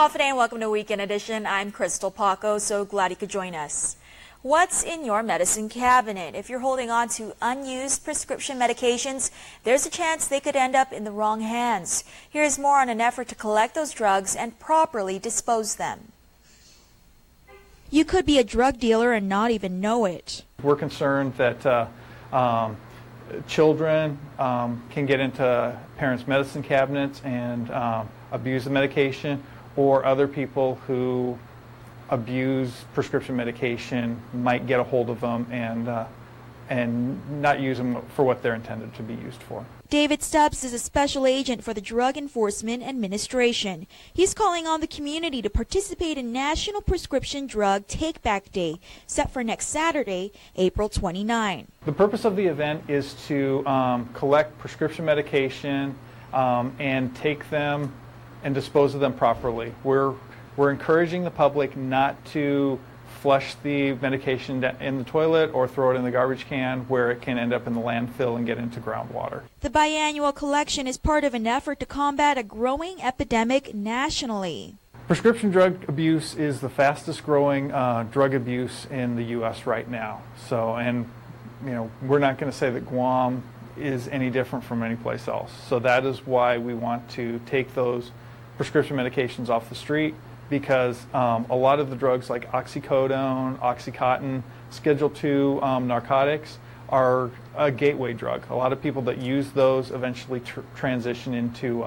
all for today and welcome to Weekend Edition. I'm Crystal Paco, so glad you could join us. What's in your medicine cabinet? If you're holding on to unused prescription medications, there's a chance they could end up in the wrong hands. Here's more on an effort to collect those drugs and properly dispose them. You could be a drug dealer and not even know it. We're concerned that children can get into parents' medicine cabinets and abuse the medication, or other people who abuse prescription medication might get a hold of them and not use them for what they're intended to be used for. David Stubbs is a special agent for the Drug Enforcement Administration. He's calling on the community to participate in National Prescription Drug Take-Back Day, set for next Saturday, April 29. The purpose of the event is to collect prescription medication and take them and dispose of them properly. We're encouraging the public not to flush the medication in the toilet or throw it in the garbage can where it can end up in the landfill and get into groundwater. The biannual collection is part of an effort to combat a growing epidemic nationally. Prescription drug abuse is the fastest growing drug abuse in the U.S. right now. So, and you know, we're not going to say that Guam is any different from any place else. So that is why we want to take those prescription medications off the street, because a lot of the drugs like oxycodone, Oxycontin, Schedule II narcotics are a gateway drug. A lot of people that use those eventually transition into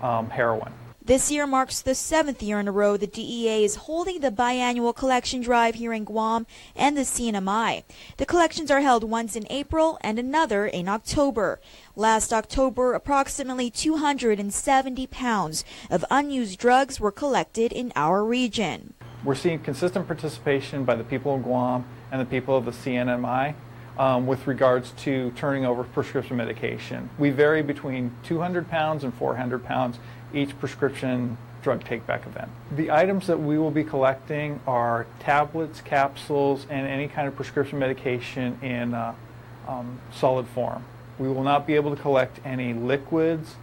heroin. This year marks the 7th year in a row the DEA is holding the biannual collection drive here in Guam and the CNMI. The collections are held once in April and another in October. Last October, approximately 270 pounds of unused drugs were collected in our region. We're seeing consistent participation by the people of Guam and the people of the CNMI with regards to turning over prescription medication. We vary between 200 pounds and 400 pounds each prescription drug take-back event. The items that we will be collecting are tablets, capsules, and any kind of prescription medication in solid form. We will not be able to collect any liquids,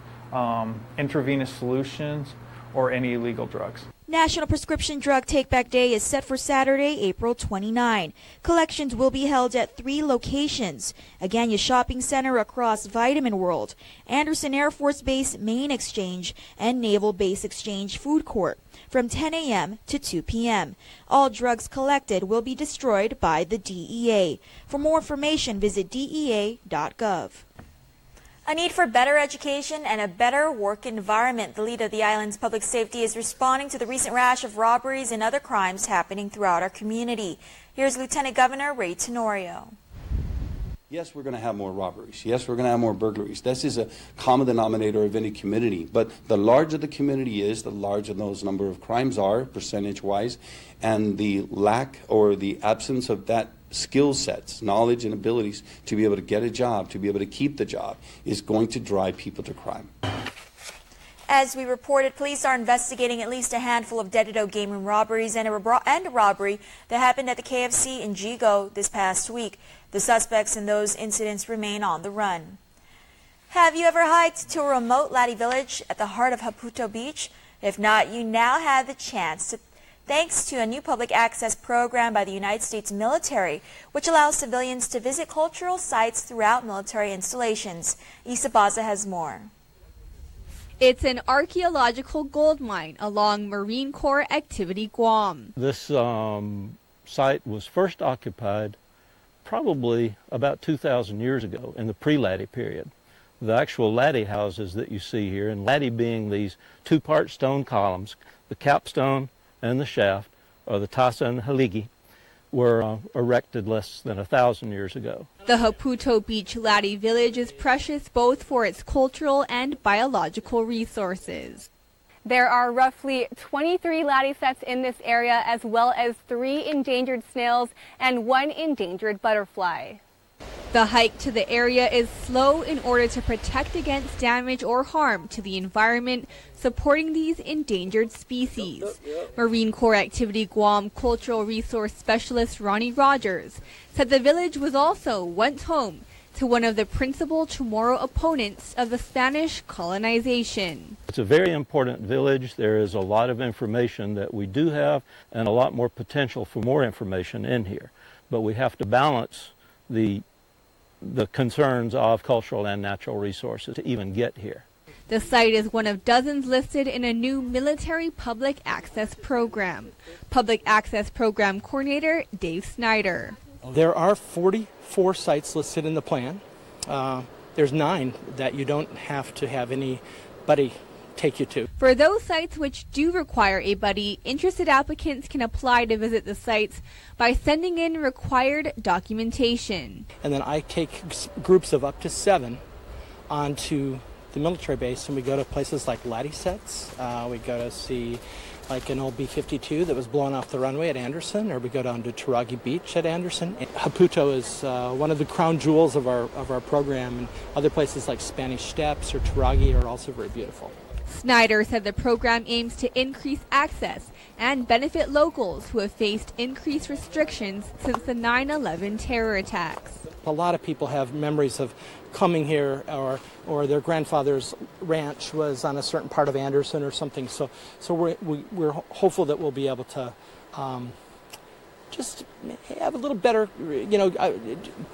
intravenous solutions, or any illegal drugs. National Prescription Drug Take-Back Day is set for Saturday, April 29. Collections will be held at 3 locations: Agania Shopping Center across Vitamin World, Anderson Air Force Base Main Exchange, and Naval Base Exchange Food Court, from 10 a.m. to 2 p.m. All drugs collected will be destroyed by the DEA. For more information, visit dea.gov. A need for better education and a better work environment. The lead of the island's public safety is responding to the recent rash of robberies and other crimes happening throughout our community. Here's Lieutenant Governor Ray Tenorio. Yes, we're going to have more robberies. Yes, we're going to have more burglaries. This is a common denominator of any community. But the larger the community is, the larger those number of crimes are, percentage-wise, and the lack or the absence of that skill sets, knowledge and abilities to be able to get a job, to be able to keep the job, is going to drive people to crime. As we reported, police are investigating at least a handful of dead-to-dough game room robberies and a robbery that happened at the KFC in Jigo this past week. The suspects in those incidents remain on the run. Have you ever hiked to a remote Ladi village at the heart of Haputo Beach? If not, you now have the chance to, thanks to a new public access program by the United States military, which allows civilians to visit cultural sites throughout military installations. Isa Baza has more. It's an archaeological gold mine along Marine Corps Activity Guam. This site was first occupied probably about 2,000 years ago in the pre-Laddie period. The actual Laddie houses that you see here, and Laddie being these 2-part stone columns, the capstone and the shaft, or the Tasa and the Haligi, were erected less than 1,000 years ago. The Haputo Beach Laddie village is precious both for its cultural and biological resources. There are roughly 23 laddie sets in this area, as well as 3 endangered snails and 1 endangered butterfly. The hike to the area is slow in order to protect against damage or harm to the environment, supporting these endangered species. Marine Corps Activity Guam Cultural Resource Specialist Ronnie Rogers said the village was also once home to one of the principal Chamorro opponents of the Spanish colonization. It's a very important village. There is a lot of information that we do have and a lot more potential for more information in here. But we have to balance the concerns of cultural and natural resources to even get here. The site is one of dozens listed in a new military public access program. Public access program coordinator Dave Snyder. There are 44 sites listed in the plan. There's 9 that you don't have to have anybody take you to. For those sites which do require a buddy, interested applicants can apply to visit the sites by sending in required documentation. And then I take groups of up to 7 onto the military base, and we go to places like Laddie Sets. We go to see like an old B-52 that was blown off the runway at Anderson, or we go down to Taragi Beach at Anderson. Haputo is one of the crown jewels of our program, and other places like Spanish Steps or Taragi are also very beautiful. Snyder said the program aims to increase access and benefit locals who have faced increased restrictions since the 9/11 terror attacks. A lot of people have memories of coming here, or their grandfather's ranch was on a certain part of Anderson or something. So we're hopeful that we'll be able to just have a little better,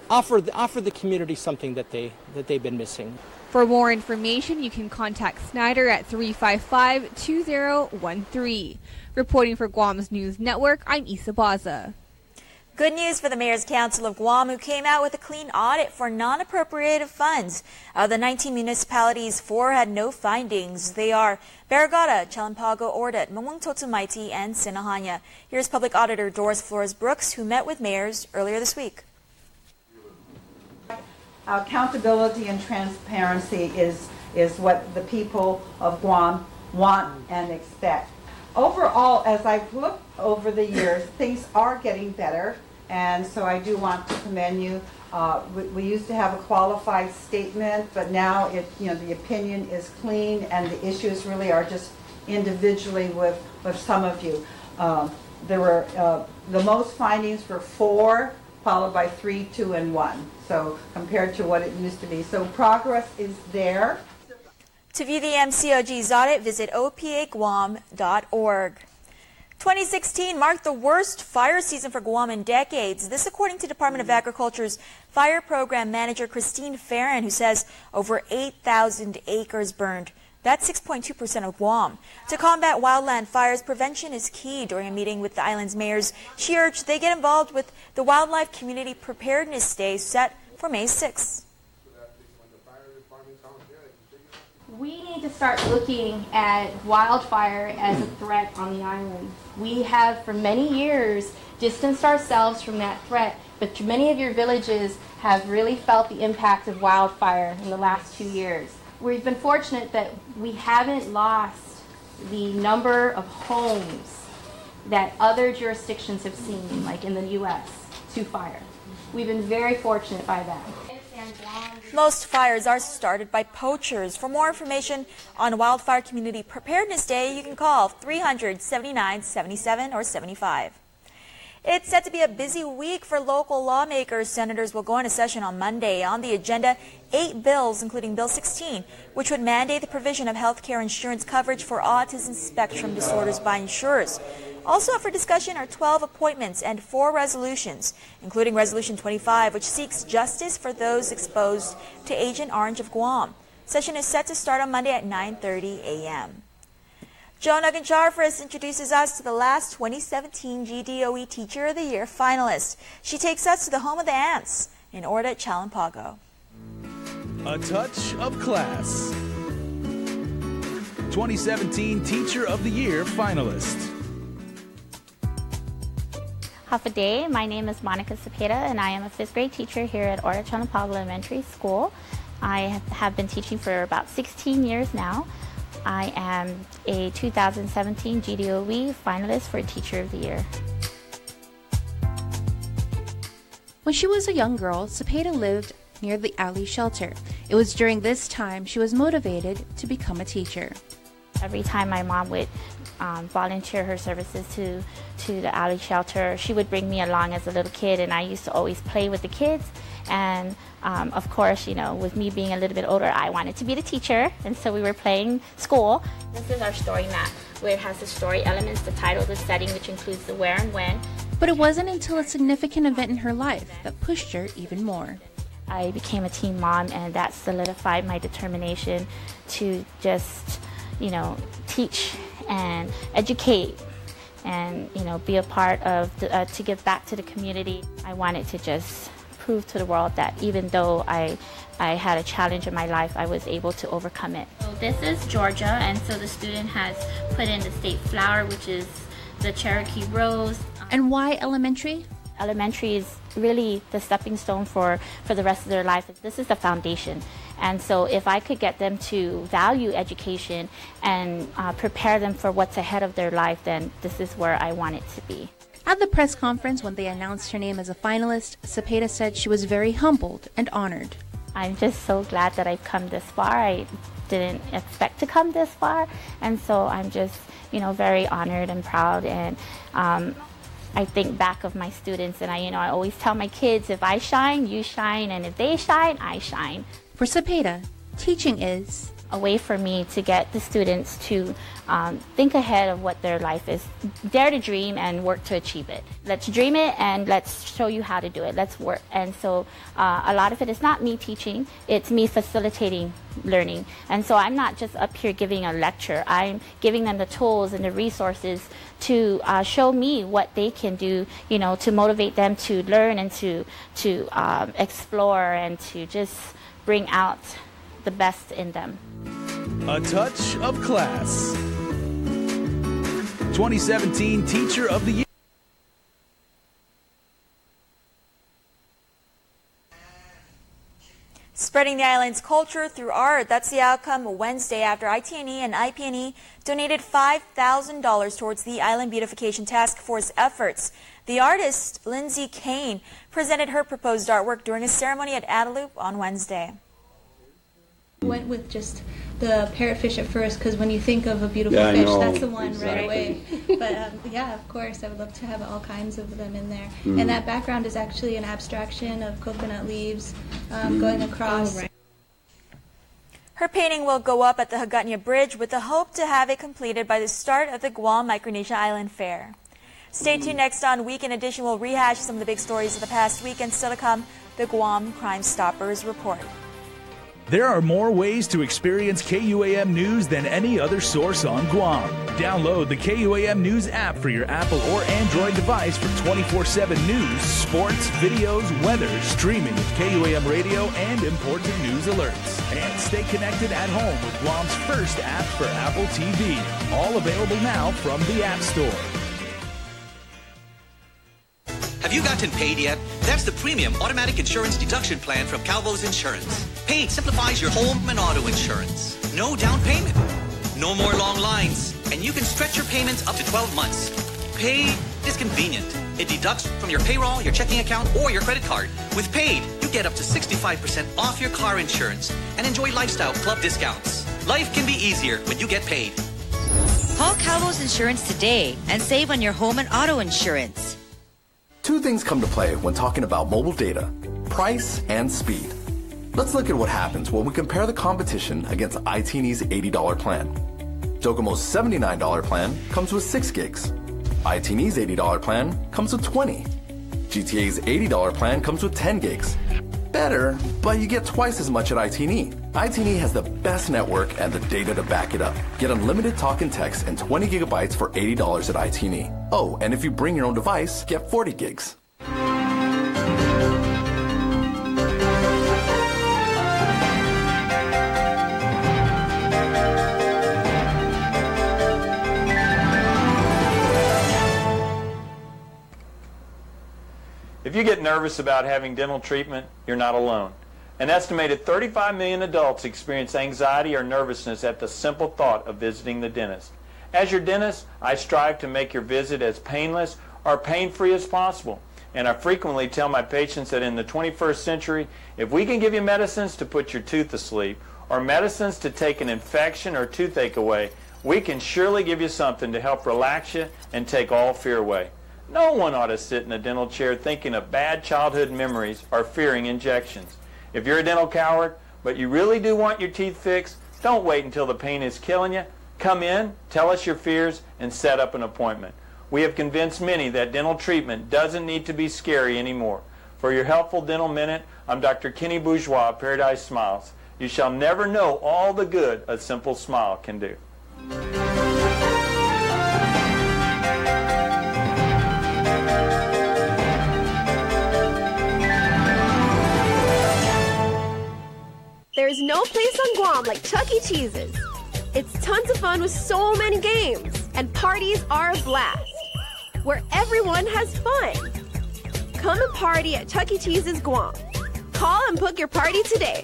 offer the community something that they've been missing. For more information, you can contact Snyder at 355-2013. Reporting for Guam's News Network, I'm Isa Baza. Good news for the Mayor's Council of Guam, who came out with a clean audit for non-appropriated funds. Of the 19 municipalities, 4 had no findings. They are Barragata, Chalampago, Ordet, Mawangtotumaiti, and Sinahanya. Here's Public Auditor Doris Flores-Brooks, who met with mayors earlier this week. Accountability and transparency is what the people of Guam want and expect. Overall, as I've looked over the years, things are getting better, and so I do want to commend you. We used to have a qualified statement, but now the opinion is clean, and the issues really are just individually with some of you. There were the most findings were 4, followed by 3, 2, and 1. So compared to what it used to be, so progress is there. To view the MCOG's audit, visit opaguam.org. 2016 marked the worst fire season for Guam in decades. This according to Department of Agriculture's Fire Program Manager Christine Farron, who says over 8,000 acres burned. That's 6.2% of Guam. To combat wildland fires, prevention is key. During a meeting with the island's mayors, she urged they get involved with the Wildlife Community Preparedness Day set for May 6th. We need to start looking at wildfire as a threat on the island. We have for many years distanced ourselves from that threat, but many of your villages have really felt the impact of wildfire in the last 2 years. We've been fortunate that we haven't lost the number of homes that other jurisdictions have seen, like in the U.S., to fire. We've been very fortunate by that. Most fires are started by poachers. For more information on Wildfire Community Preparedness Day, you can call 300-79-77 or 75. It's set to be a busy week for local lawmakers. Senators will go into session on Monday. On the agenda, 8 bills, including Bill 16, which would mandate the provision of health care insurance coverage for autism spectrum disorders by insurers. Also up for discussion are 12 appointments and 4 resolutions, including Resolution 25, which seeks justice for those exposed to Agent Orange of Guam. Session is set to start on Monday at 9:30 a.m. Jonah Gonjarfris introduces us to the last 2017 GDOE Teacher of the Year finalist. She takes us to the home of the ants in Ordet, Chalampago. A touch of class. 2017 Teacher of the Year finalist. Half a day. My name is Monica Cepeda, and I am a 5th grade teacher here at Ordet Chalampago Elementary School. I have been teaching for about 16 years now. I am a 2017 GDOE finalist for Teacher of the Year. When she was a young girl, Cepeda lived near the alley shelter. It was during this time she was motivated to become a teacher. Every time my mom would volunteer her services to the alley shelter. She would bring me along as a little kid, and I used to always play with the kids. And of course, you know, with me being a little bit older, I wanted to be the teacher, and so we were playing school. This is our story map, where it has the story elements, the title, the setting, which includes the where and when. But it wasn't until a significant event in her life that pushed her even more. I became a teen mom, and that solidified my determination to just, you know, teach and educate and, you know, be a part of, to give back to the community. I wanted to just prove to the world that even though I had a challenge in my life, I was able to overcome it. So this is Georgia, and so the student has put in the state flower, which is the Cherokee rose. And why elementary? Elementary is really the stepping stone for the rest of their life. This is the foundation. And so if I could get them to value education and prepare them for what's ahead of their life, then this is where I want it to be. At the press conference when they announced her name as a finalist, Cepeda said she was very humbled and honored. I'm just so glad that I've come this far. I didn't expect to come this far, and so I'm just, you know, very honored and proud. And I think back of my students, and I always tell my kids, if I shine, you shine, and if they shine, I shine. For Cepeda, teaching is a way for me to get the students to think ahead of what their life is. Dare to dream and work to achieve it. Let's dream it and let's show you how to do it. Let's work. And so a lot of it is not me teaching, it's me facilitating learning. And so I'm not just up here giving a lecture. I'm giving them the tools and the resources to show me what they can do, you know, to motivate them to learn and to explore and to just bring out the best in them. A touch of class. 2017 Teacher of the Year. Spreading the island's culture through art. That's the outcome Wednesday after ITNE and IPNE donated $5,000 towards the Island Beautification Task Force efforts. The artist, Lindsay Kane, presented her proposed artwork during a ceremony at Adelup on Wednesday. Went with just the parrotfish at first because when you think of a beautiful fish, that's the one right away. But yeah, of course, I would love to have all kinds of them in there. And that background is actually an abstraction of coconut leaves going across. Oh, right. Her painting will go up at the Hagåtña Bridge with the hope to have it completed by the start of the Guam Micronesia Island Fair. Stay tuned. Next on Weekend Edition, we'll rehash some of the big stories of the past week, and still to come, the Guam Crime Stoppers report. There are more ways to experience KUAM News than any other source on Guam. Download the KUAM News app for your Apple or Android device for 24/7 news, sports, videos, weather, streaming with KUAM radio, and important news alerts. And stay connected at home with Guam's first app for Apple TV. All available now from the App Store. Have you gotten paid yet? That's the premium automatic insurance deduction plan from Calvo's Insurance. Paid simplifies your home and auto insurance. No down payment. No more long lines. And you can stretch your payments up to 12 months. Paid is convenient. It deducts from your payroll, your checking account, or your credit card. With Paid, you get up to 65% off your car insurance and enjoy lifestyle club discounts. Life can be easier when you get paid. Call Calvo's Insurance today and save on your home and auto insurance. Two things come to play when talking about mobile data: price and speed. Let's look at what happens when we compare the competition against ITNE's $80 plan. Docomo's $79 plan comes with 6 gigs. ITNE's $80 plan comes with 20. GTA's $80 plan comes with 10 gigs. Better, but you get twice as much at ITNE. ITNE has the best network and the data to back it up. Get unlimited talk and text and 20 gigabytes for $80 at ITNE. Oh, and if you bring your own device, get 40 gigs. If you get nervous about having dental treatment, you're not alone. An estimated 35 million adults experience anxiety or nervousness at the simple thought of visiting the dentist. As your dentist, I strive to make your visit as painless or pain-free as possible. And I frequently tell my patients that in the 21st century, if we can give you medicines to put your tooth to sleep or medicines to take an infection or toothache away, we can surely give you something to help relax you and take all fear away. No one ought to sit in a dental chair thinking of bad childhood memories or fearing injections. If you're a dental coward, but you really do want your teeth fixed, don't wait until the pain is killing you. Come in, tell us your fears, and set up an appointment. We have convinced many that dental treatment doesn't need to be scary anymore. For your helpful dental minute, I'm Dr. Kenny Bourgeois of Paradise Smiles. You shall never know all the good a simple smile can do. There's no place on Guam like Chuck E. Cheese's. It's tons of fun with so many games, and parties are a blast, where everyone has fun. Come and party at Chuck E. Cheese's Guam. Call and book your party today.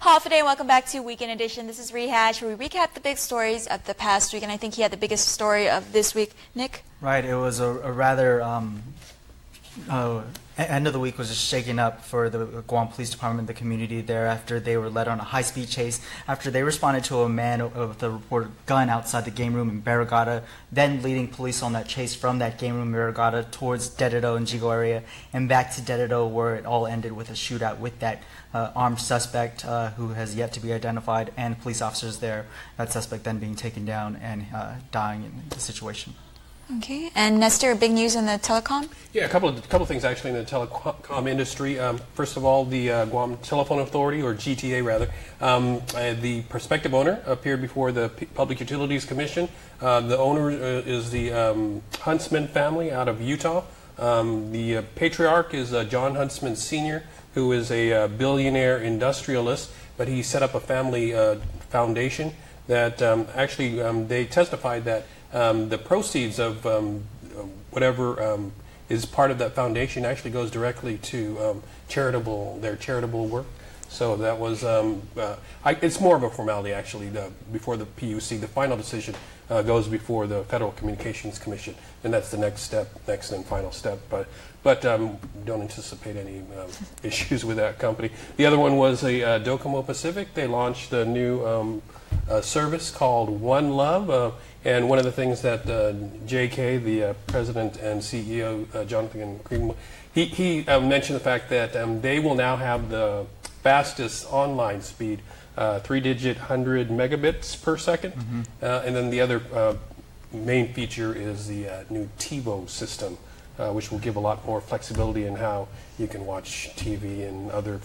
Half a day, welcome back to Weekend Edition. This is Rehash, where we recap the big stories of the past week, and I think he had the biggest story of this week. Nick? Right, it was a rather end of the week was just shaking up for the Guam Police Department, the community there, after they were led on a high-speed chase, after they responded to a man with a reported gun outside the game room in Barragata, then leading police on that chase from that game room in Barragata towards Dededo and Jigo area, and back to Dededo, where it all ended with a shootout with that armed suspect who has yet to be identified, and police officers there, that suspect then being taken down and dying in the situation. Okay, and Nestor, big news in the telecom? Yeah, a couple of things actually in the telecom industry. First of all, the Guam Telephone Authority, or GTA rather, the prospective owner appeared before the Public Utilities Commission. The owner is the Huntsman family out of Utah. The patriarch is John Huntsman Sr., who is a billionaire industrialist, but he set up a family foundation that actually they testified that the proceeds of whatever is part of that foundation actually goes directly to their charitable work. So that was, it's more of a formality actually. Before the PUC, the final decision goes before the Federal Communications Commission, and that's the next and final step. But don't anticipate any issues with that company. The other one was Docomo Pacific. They launched a new service called One Love. And one of the things that J.K., the president and CEO, Jonathan Greenwood, he mentioned the fact that they will now have the fastest online speed, 3-digit 100 megabits per second. Mm-hmm. And then the other main feature is the new TiVo system, which will give a lot more flexibility in how you can watch TV and other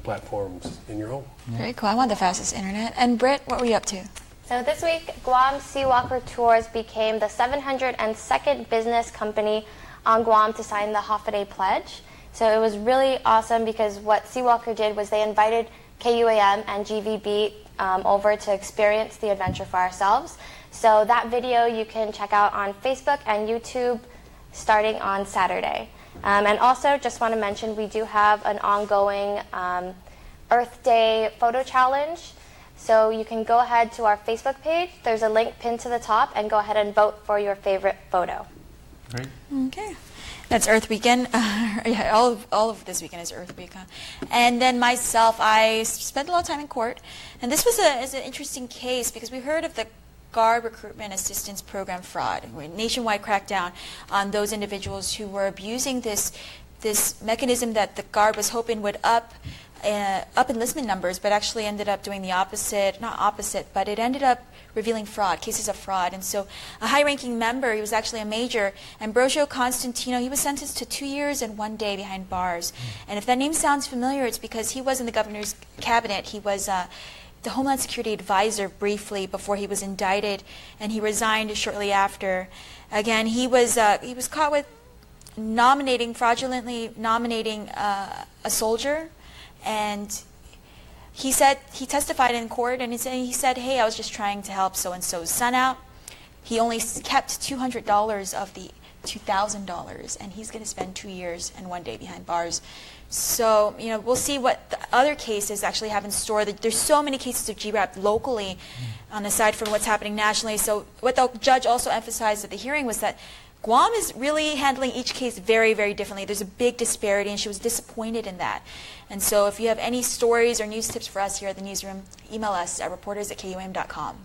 platforms in your home. Very cool. I want the fastest internet. And Britt, what were you up to? So this week, Guam Seawalker Tours became the 702nd business company on Guam to sign the Hafaday Pledge. So it was really awesome because what Seawalker did was they invited KUAM and GVB over to experience the adventure for ourselves. So that video you can check out on Facebook and YouTube starting on Saturday. And also just want to mention we do have an ongoing Earth Day photo challenge. So you can go ahead to our Facebook page. There's a link pinned to the top, and go ahead and vote for your favorite photo. Great. Okay. That's Earth Weekend. Yeah, all of this weekend is Earth Weekend. And then myself, I spent a lot of time in court. And this was an interesting case because we heard of the Guard Recruitment Assistance Program fraud, nationwide crackdown on those individuals who were abusing this mechanism that the Guard was hoping would up enlistment numbers, but actually ended up doing the opposite, not opposite, but it ended up revealing fraud, cases of fraud. And so a high-ranking member, he was actually a major, Ambrosio Constantino, he was sentenced to 2 years and 1 day behind bars. And if that name sounds familiar, it's because he was in the governor's cabinet. He was the Homeland Security advisor briefly before he was indicted, and he resigned shortly after. Again, he was caught with fraudulently nominating a soldier. And he testified in court, and he said, hey, I was just trying to help so-and-so's son out. He only kept $200 of the $2,000, and he's going to spend 2 years and 1 day behind bars. So, we'll see what the other cases actually have in store. There's so many cases of GRAP locally, aside from what's happening nationally. So what the judge also emphasized at the hearing was that Guam is really handling each case very, very differently. There's a big disparity, and she was disappointed in that. And so if you have any stories or news tips for us here at the newsroom, email us at reporters@KUAM.com.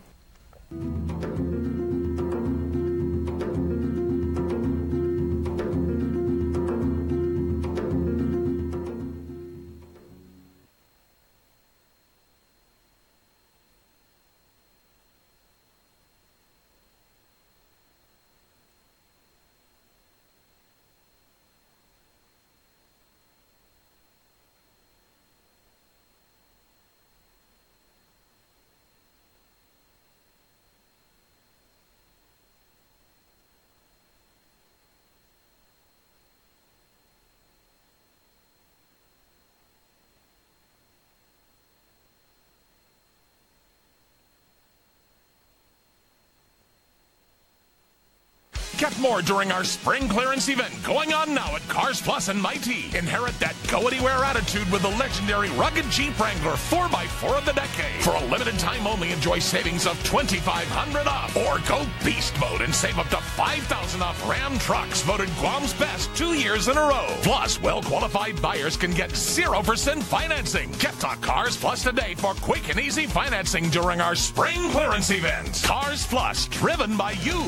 Get more during our spring clearance event going on now at Cars Plus and Mighty. Inherit that go-anywhere attitude with the legendary rugged Jeep Wrangler 4x4 of the decade. For a limited time only, enjoy savings of $2,500 off. Or go beast mode and save up to $5,000 off Ram trucks, voted Guam's best 2 years in a row. Plus, well-qualified buyers can get 0% financing. Get to Cars Plus today for quick and easy financing during our spring clearance event. Cars Plus, driven by you.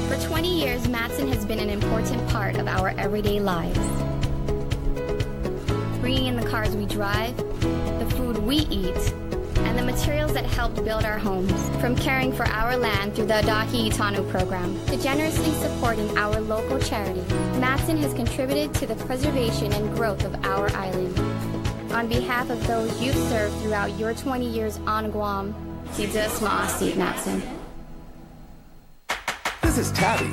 For 20 years, Matson has been an important part of our everyday lives. Bringing in the cars we drive, the food we eat, and the materials that helped build our homes. From caring for our land through the Adaki Itanu program to generously supporting our local charities, Matson has contributed to the preservation and growth of our island. On behalf of those you've served throughout your 20 years on Guam, Sidus Ma'asi, Matson. This is Tabby.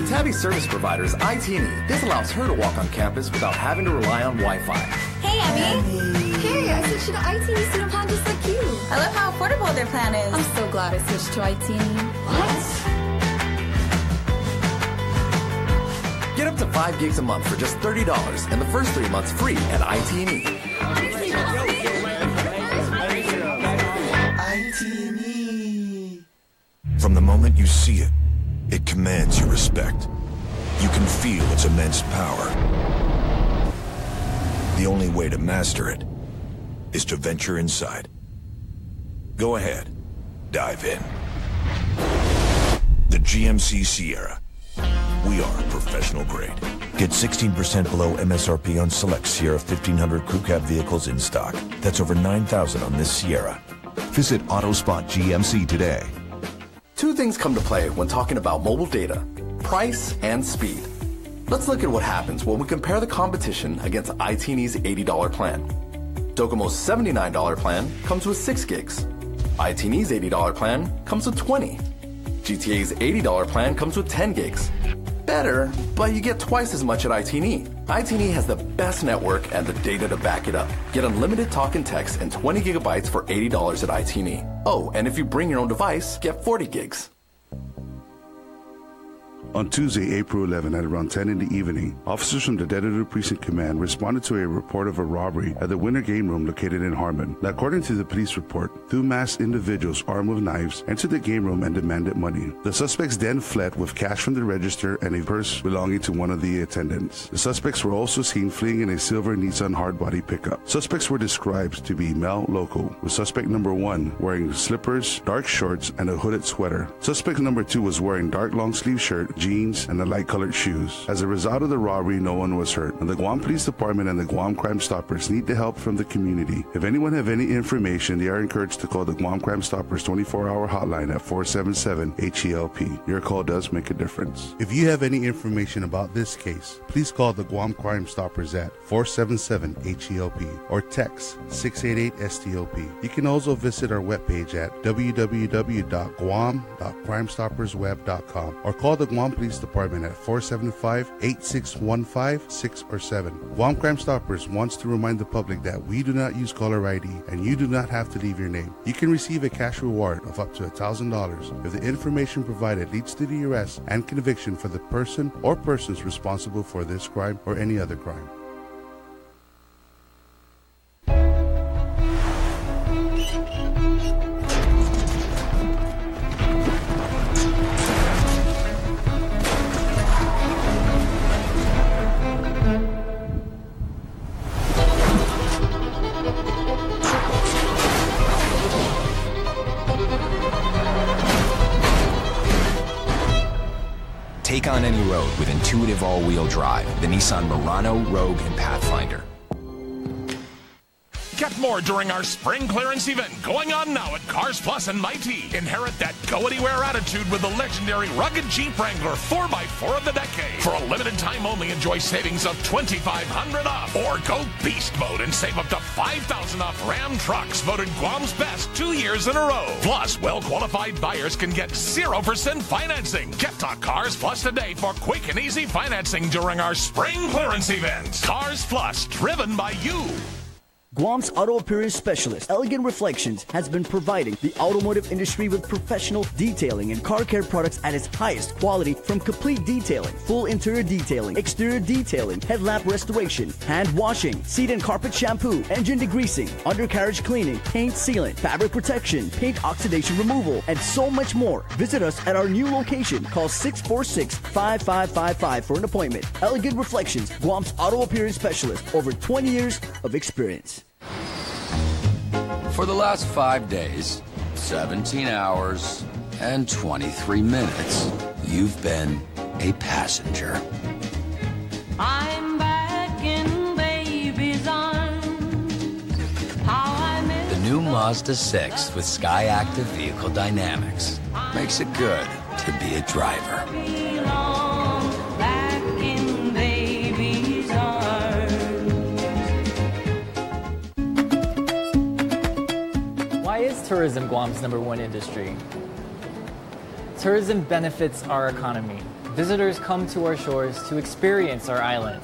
Tabby service provider's IT&E. This allows her to walk on campus without having to rely on Wi-Fi. Hey, Abby. Hey, I switched to IT&E student plan just like you. I love how affordable their plan is. I'm so glad I switched to IT&E. What? Get up to 5 gigs a month for just $30 and the first 3 months free at IT&E. From the moment you see it, it commands your respect. You can feel its immense power. The only way to master it is to venture inside. Go ahead, dive in. The GMC Sierra. We are professional grade. Get 16% below MSRP on select Sierra 1500 crew cab vehicles in stock. That's over $9,000 on this Sierra. Visit AutoSpot GMC today. Two things come to play when talking about mobile data: price and speed. Let's look at what happens when we compare the competition against IT&E's $80 plan. Docomo's $79 plan comes with 6 gigs. IT&E's $80 plan comes with 20. GTA's $80 plan comes with 10 gigs. Better, but you get twice as much at IT&E. IT&E has the best network and the data to back it up. Get unlimited talk and text and 20 gigabytes for $80 at IT&E. Oh, and if you bring your own device, get 40 gigs. On Tuesday, April 11, at around 10 in the evening, officers from the Dedicated Precinct Command responded to a report of a robbery at the Winter Game Room located in Harmon. According to the police report, 2 masked individuals armed with knives entered the game room and demanded money. The suspects then fled with cash from the register and a purse belonging to one of the attendants. The suspects were also seen fleeing in a silver Nissan hardbody pickup. Suspects were described to be male local, with suspect number 1 wearing slippers, dark shorts, and a hooded sweater. Suspect number 2 was wearing dark long-sleeve shirt, jeans, and the light-colored shoes. As a result of the robbery, no one was hurt, and the Guam Police Department and the Guam Crime Stoppers need the help from the community. If anyone have any information, they are encouraged to call the Guam Crime Stoppers 24-hour hotline at 477-HELP. Your call does make a difference. If you have any information about this case, please call the Guam Crime Stoppers at 477-HELP or text 688-STOP. You can also visit our webpage at www.guam.crimestoppersweb.com or call the Guam Police Department at 475-8615, 6 or 7. Guam Crime Stoppers wants to remind the public that we do not use caller ID and you do not have to leave your name. You can receive a cash reward of up to $1,000 if the information provided leads to the arrest and conviction for the person or persons responsible for this crime or any other crime. Take on any road with intuitive all-wheel drive, the Nissan Murano, Rogue, and Pathfinder. Get more during our spring clearance event going on now at Cars Plus and Mighty. Inherit that go-anywhere attitude with the legendary rugged Jeep Wrangler 4x4 of the decade. For a limited time only, enjoy savings of $2,500 off. Or go beast mode and save up to $5,000 off Ram trucks, voted Guam's best 2 years in a row. Plus, well-qualified buyers can get 0% financing. Get to Cars Plus today for quick and easy financing during our spring clearance event. Cars Plus, driven by you. Guam's auto appearance specialist, Elegant Reflections, has been providing the automotive industry with professional detailing and car care products at its highest quality, from complete detailing, full interior detailing, exterior detailing, headlamp restoration, hand washing, seat and carpet shampoo, engine degreasing, undercarriage cleaning, paint sealant, fabric protection, paint oxidation removal, and so much more. Visit us at our new location. Call 646-5555 for an appointment. Elegant Reflections, Guam's auto appearance specialist, over 20 years of experience. For the last 5 days, 17 hours, and 23 minutes, you've been a passenger. I'm back in baby's arms. How I miss The new Mazda 6 with Sky Active Vehicle Dynamics makes it good to be a driver. back in baby's arms. Why is tourism Guam's #1 industry? Tourism benefits our economy. Visitors come to our shores to experience our island.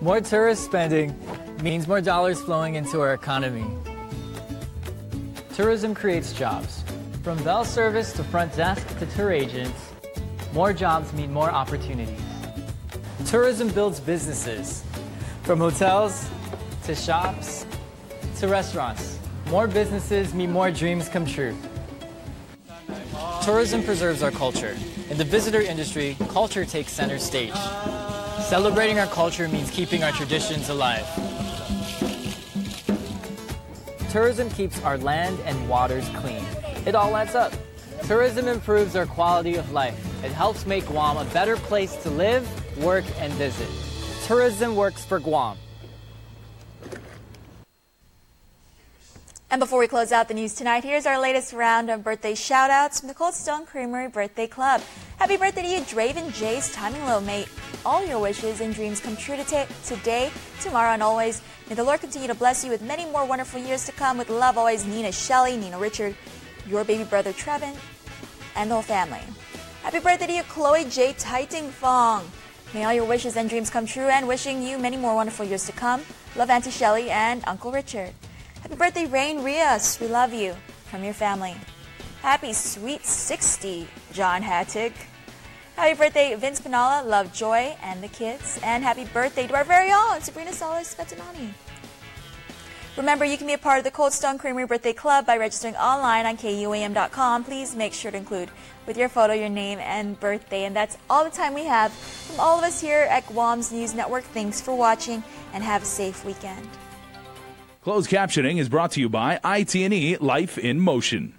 More tourist spending means more dollars flowing into our economy. Tourism creates jobs. From bell service to front desk to tour agents, more jobs mean more opportunities. Tourism builds businesses. From hotels to shops to restaurants, more businesses mean more dreams come true. Tourism preserves our culture. In the visitor industry, culture takes center stage. Celebrating our culture means keeping our traditions alive. Tourism keeps our land and waters clean. It all adds up. Tourism improves our quality of life. It helps make Guam a better place to live, work, and visit. Tourism works for Guam. And before we close out the news tonight, here's our latest round of birthday shout-outs from the Cold Stone Creamery Birthday Club. Happy birthday to you, Draven Jace Timing Low. May all your wishes and dreams come true today, tomorrow, and always. May the Lord continue to bless you with many more wonderful years to come. With love, always, Nina Shelley, Nina Richard, your baby brother Trevin, and the whole family. Happy birthday to you, Chloe J. Taiting Fong. May all your wishes and dreams come true, and wishing you many more wonderful years to come. Love, Auntie Shelley and Uncle Richard. Happy birthday, Rain Rios. We love you. From your family. Happy sweet 60, John Hattig. Happy birthday, Vince Pinala, love, Joy, and the kids. And happy birthday to our very own Sabrina Solis Svetanani. Remember, you can be a part of the Cold Stone Creamery Birthday Club by registering online on KUAM.com. Please make sure to include with your photo your name and birthday. And that's all the time we have from all of us here at Guam's News Network. Thanks for watching, and have a safe weekend. Closed captioning is brought to you by IT&E Life in Motion.